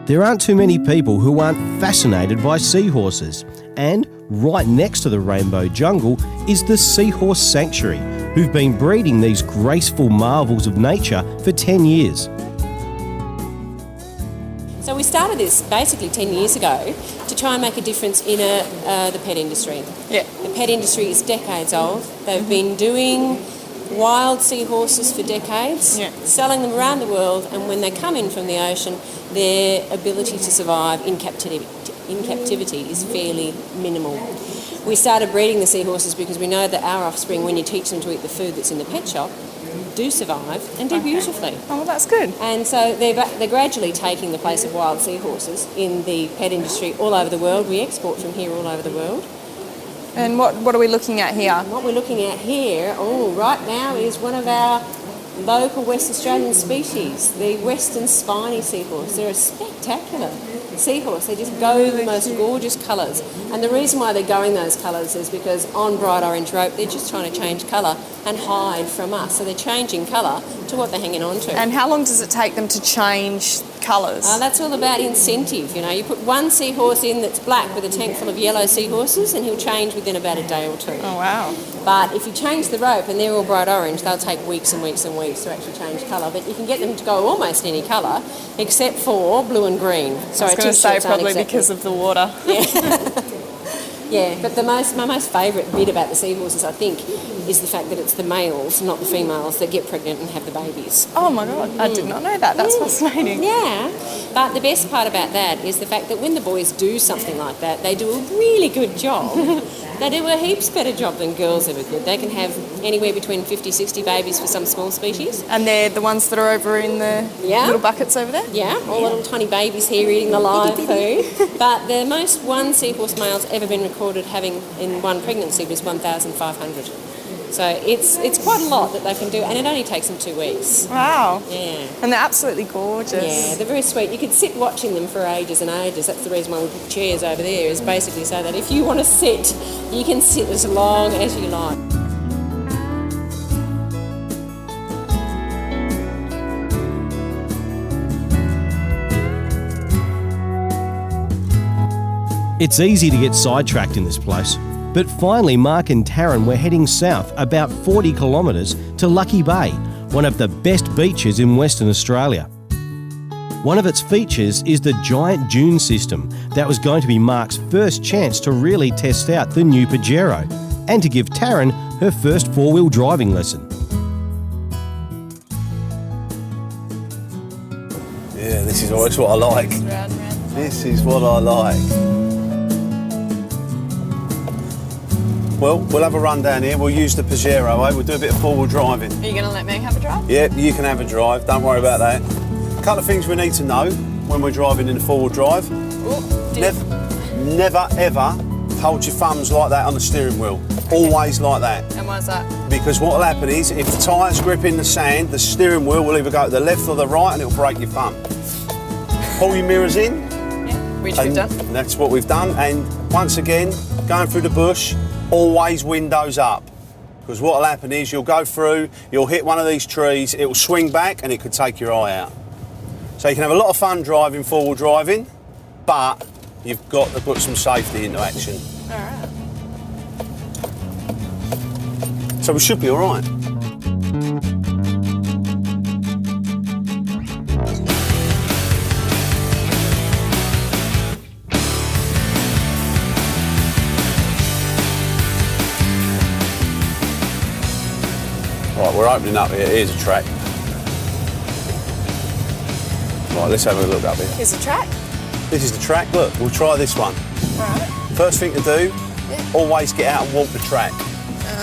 There aren't too many people who aren't fascinated by seahorses, and right next to the Rainbow Jungle is the Seahorse Sanctuary, who've been breeding these graceful marvels of nature for 10 years. So we started this basically 10 years ago to try and make a difference in the pet industry. Yeah. The pet industry is decades old. They've been doing wild seahorses for decades, selling them around the world, and when they come in from the ocean, their ability to survive in captivity is fairly minimal. We started breeding the seahorses because we know that our offspring, when you teach them to eat the food that's in the pet shop, do survive and do beautifully. Oh, well, that's good. And so they're gradually taking the place of wild seahorses in the pet industry all over the world. We export from here all over the world. And what are we looking at here? What we're looking at here, right now, is one of our local West Australian species, the Western Spiny Seahorse. They're a spectacular seahorse. They just go the most gorgeous colours. And the reason why they're going those colours is because on bright orange rope, they're just trying to change colour and hide from us. So they're changing colour to what they're hanging on to. And how long does it take them to change colours? That's all about incentive. You know, you put one seahorse in that's black with a tank full of yellow seahorses and he'll change within about a day or two. Oh, wow. But if you change the rope and they're all bright orange, they'll take weeks and weeks and weeks to actually change colour. But you can get them to go almost any colour except for blue and green. Sorry, I was going to say probably because of the water. Yeah. Yeah, but my most favourite bit about the seahorses, I think, is the fact that it's the males, not the females, that get pregnant and have the babies. Oh my God, I did not know that. That's fascinating. Yeah, but the best part about that is the fact that when the boys do something like that, they do a really good job. They do a heaps better job than girls ever could. They can have anywhere between 50, 60 babies for some small species. And they're the ones that are over in the little buckets over there? Yeah, all the little tiny babies here eating the live food. But the most one seahorse male's ever been recorded having in one pregnancy was 1,500. So it's quite a lot that they can do, and it only takes them 2 weeks. Wow. Yeah. And they're absolutely gorgeous. Yeah, they're very sweet. You could sit watching them for ages and ages. That's the reason why we put chairs over there, is basically so that if you want to sit, you can sit as long as you like. It's easy to get sidetracked in this place. But finally, Mark and Taryn were heading south about 40 kilometres to Lucky Bay, one of the best beaches in Western Australia. One of its features is the giant dune system that was going to be Mark's first chance to really test out the new Pajero and to give Taryn her first four-wheel driving lesson. Yeah, this is what I like. This is what I like. Well, we'll have a run down here. We'll use the Pajero, eh? We'll do a bit of four-wheel driving. Are you going to let me have a drive? Yeah, you can have a drive. Don't worry about that. A couple of things we need to know when we're driving in a four-wheel drive. Never, ever hold your thumbs like that on the steering wheel. Okay. Always like that. And why is that? Because what will happen is, if the tyres grip in the sand, the steering wheel will either go to the left or the right and it'll break your thumb. Pull your mirrors in. Yeah, which we've done. That's what we've done. And once again, going through the bush, always windows up, because what will happen is you'll go through, you'll hit one of these trees, it will swing back and it could take your eye out. So you can have a lot of fun driving, four-wheel driving, but you've got to put some safety into action. All right. So we should be all right. Right, we're opening up here. Here's a track. Right, let's have a look up here. Here's a track. This is the track. Look, we'll try this one. All right. First thing to do, always get out and walk the track.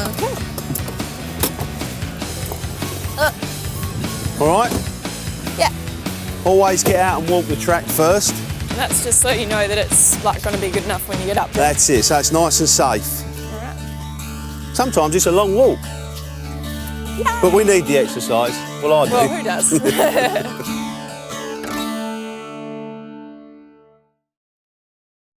Okay. All right? Yeah. Always get out and walk the track first. And that's just so you know that it's like going to be good enough when you get up there. That's it, so it's nice and safe. All right. Sometimes it's a long walk. Yeah. But we need the exercise. Well, I do. Well, who does?